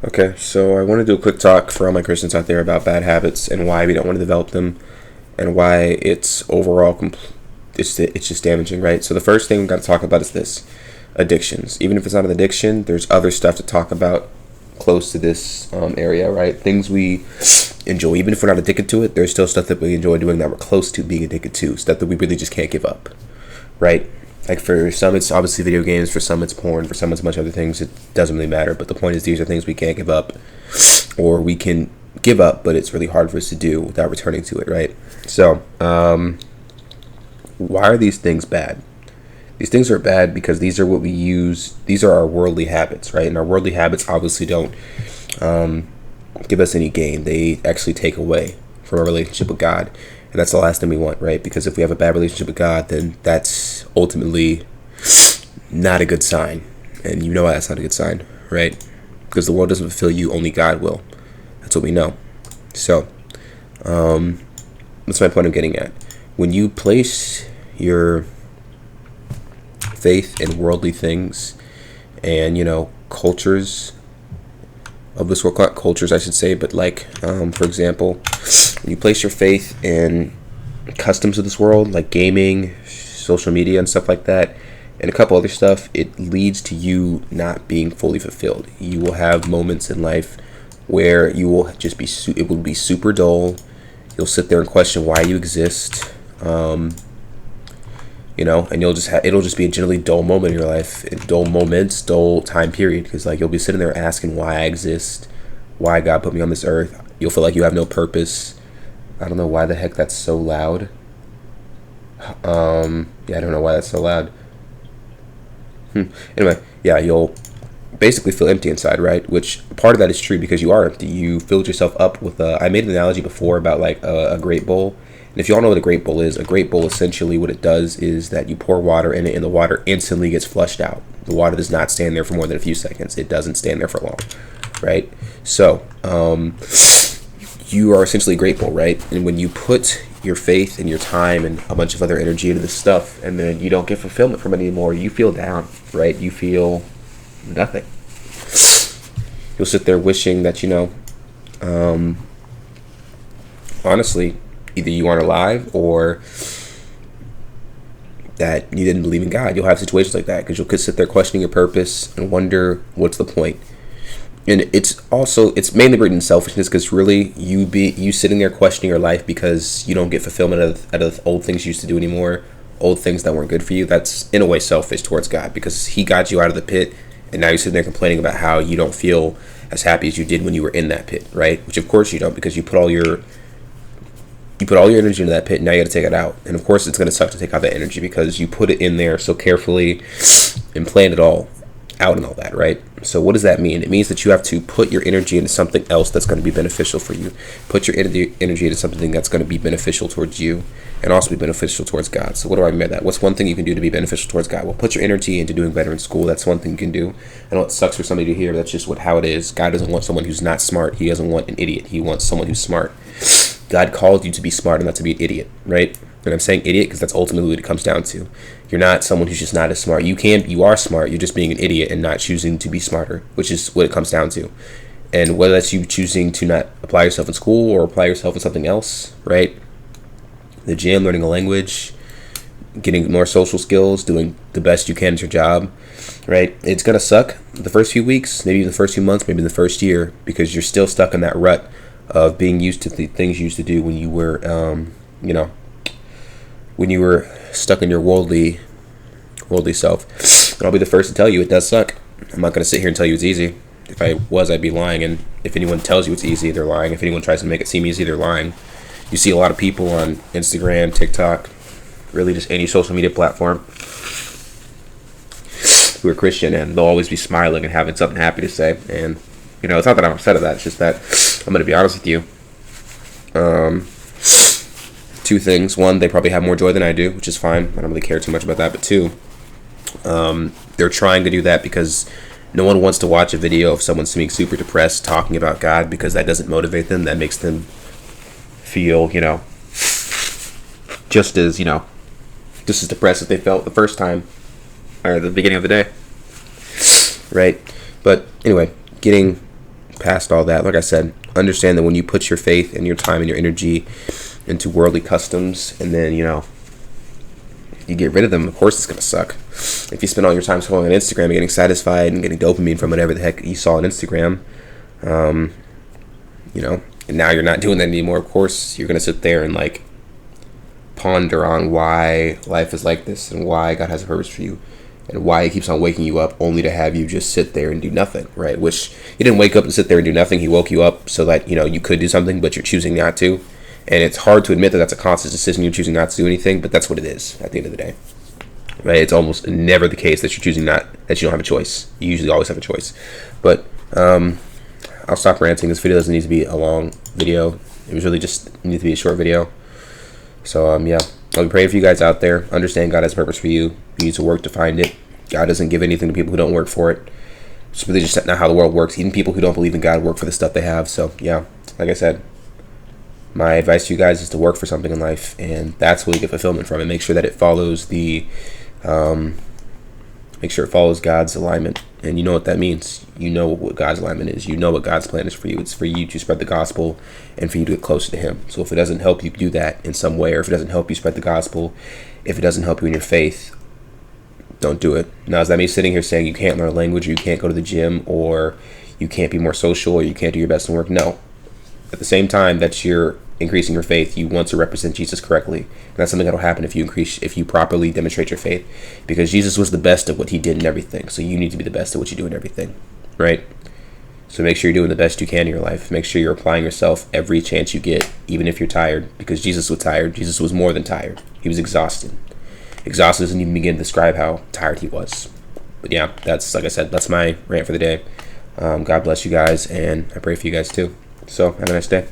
Okay, so I want to do a quick talk for all my Christians out there about bad habits and why we don't want to develop them, and why it's overall it's just damaging, right? So the first thing we've got to talk about is this: addictions. Even if it's not an addiction, there's other stuff to talk about close to this area, right? Things we enjoy, even if we're not addicted to it, there's still stuff that we enjoy doing that we're close to being addicted to, stuff that we really just can't give up, right? Like for some, it's obviously video games. For some, it's porn. For some, it's a bunch of other things. It doesn't really matter. But the point is, these are things we can't give up, or we can give up, but it's really hard for us to do without returning to it, right? So, why are these things bad? These things are bad because these are what we use. These are our worldly habits, right? And our worldly habits obviously don't give us any gain. They actually take away from our relationship with God. And that's the last thing we want, right? Because if we have a bad relationship with God, then that's ultimately not a good sign. And you know why that's not a good sign, right? Because the world doesn't fulfill you, only God will. That's what we know. So, that's my point I'm getting at. When you place your faith in worldly things and, cultures of this world, cultures I should say, but like, for example, when you place your faith in customs of this world, like gaming, social media, and stuff like that, and a couple other stuff, it leads to you not being fully fulfilled. You will have moments in life where you will just be, it will be super dull. You'll sit there and question why you exist, and it'll just be a generally dull moment in your life, dull moments, dull time period, because like you'll be sitting there asking why I exist, why God put me on this earth. You'll feel like you have no purpose. I don't know why the heck that's so loud. I don't know why that's so loud. Anyway, yeah, you'll basically feel empty inside, right? Which part of that is true because you are empty. You filled yourself up with I made an analogy before about like a great bowl. And if you all know what a great bowl is, a great bowl essentially what it does is that you pour water in it and the water instantly gets flushed out. The water does not stand there for more than a few seconds. It doesn't stand there for long, right? So, you are essentially a great bowl, right? And when you put your faith and your time and a bunch of other energy into this stuff and then you don't get fulfillment from it anymore, you feel down, right? You feel nothing. You'll sit there wishing that, honestly, either you aren't alive or that you didn't believe in God. You'll have situations like that because you'll sit there questioning your purpose and wonder what's the point. And it's mainly rooted in selfishness because really you sitting there questioning your life because you don't get fulfillment out of old things you used to do anymore, old things that weren't good for you. That's in a way selfish towards God because He got you out of the pit, and now you're sitting there complaining about how you don't feel as happy as you did when you were in that pit, right? Which of course you don't, because you put all your energy into that pit, and now you got to take it out. And of course it's going to suck to take out that energy because you put it in there so carefully and planned it all out and all that, right? So what does that mean? It means that you have to put your energy into something else that's going to be beneficial for you. Put your energy into something that's going to be beneficial towards you and also be beneficial towards God. So what do I mean by that? What's one thing you can do to be beneficial towards God? Well, put your energy into doing better in school. That's one thing you can do. I know it sucks for somebody to hear. That's just how it is. God doesn't want someone who's not smart. He doesn't want an idiot. He wants someone who's smart. God called you to be smart and not to be an idiot, right? And I'm saying idiot because that's ultimately what it comes down to. You're not someone who's just not as smart. You are smart. You're just being an idiot and not choosing to be smarter, which is what it comes down to. And whether that's you choosing to not apply yourself in school or apply yourself in something else, right? The gym, learning a language, getting more social skills, doing the best you can at your job, right? It's going to suck the first few weeks, maybe the first few months, maybe the first year, because you're still stuck in that rut of being used to the things you used to do when you were, when you were stuck in your worldly self. And I'll be the first to tell you it does suck. I'm not going to sit here and tell you it's easy. If I was, I'd be lying. And if anyone tells you it's easy, they're lying. If anyone tries to make it seem easy, they're lying. You see a lot of people on Instagram, TikTok, really just any social media platform who are Christian, and they'll always be smiling and having something happy to say. And, it's not that I'm upset at that. It's just that I'm going to be honest with you. Two things. One, they probably have more joy than I do, which is fine. I don't really care too much about that. But two, they're trying to do that because no one wants to watch a video of someone being super depressed talking about God, because that doesn't motivate them. That makes them feel, just as depressed as they felt the first time or the beginning of the day. Right? But anyway, getting past all that. Like I said, understand that when you put your faith and your time and your energy into worldly customs, and then, you get rid of them, of course it's going to suck. If you spend all your time scrolling on Instagram and getting satisfied and getting dopamine from whatever the heck you saw on Instagram, and now you're not doing that anymore, of course you're going to sit there and like ponder on why life is like this and why God has a purpose for you and why he keeps on waking you up only to have you just sit there and do nothing, right? Which he didn't wake up and sit there and do nothing. He woke you up so that, you could do something, but you're choosing not to. And it's hard to admit that that's a conscious decision. You're choosing not to do anything, but that's what it is at the end of the day, right? It's almost never the case that you're choosing that you don't have a choice. You usually always have a choice. But I'll stop ranting. This video doesn't need to be a long video. It was really just need to be a short video. So I'll be praying for you guys out there. Understand God has a purpose for you. You need to work to find it. God doesn't give anything to people who don't work for it. It's really just not how the world works. Even people who don't believe in God work for the stuff they have. So like I said, my advice to you guys is to work for something in life, and that's where you get fulfillment from. And make sure that it follows God's alignment. And you know what that means. You know what God's alignment is. You know what God's plan is for you. It's for you to spread the gospel and for you to get closer to him. So if it doesn't help you do that in some way, or if it doesn't help you spread the gospel, if it doesn't help you in your faith, don't do it. Now, is that me sitting here saying you can't learn a language, or you can't go to the gym, or you can't be more social, or you can't do your best in work? No. At the same time that you're increasing your faith, you want to represent Jesus correctly. And that's something that'll happen if you properly demonstrate your faith, because Jesus was the best at what he did in everything. So you need to be the best at what you do in everything, right? So make sure you're doing the best you can in your life. Make sure you're applying yourself every chance you get, even if you're tired, because Jesus was tired. Jesus was more than tired. He was exhausted. Exhausted doesn't even begin to describe how tired he was. But that's, like I said, that's my rant for the day. God bless you guys, and I pray for you guys too. So have a nice day.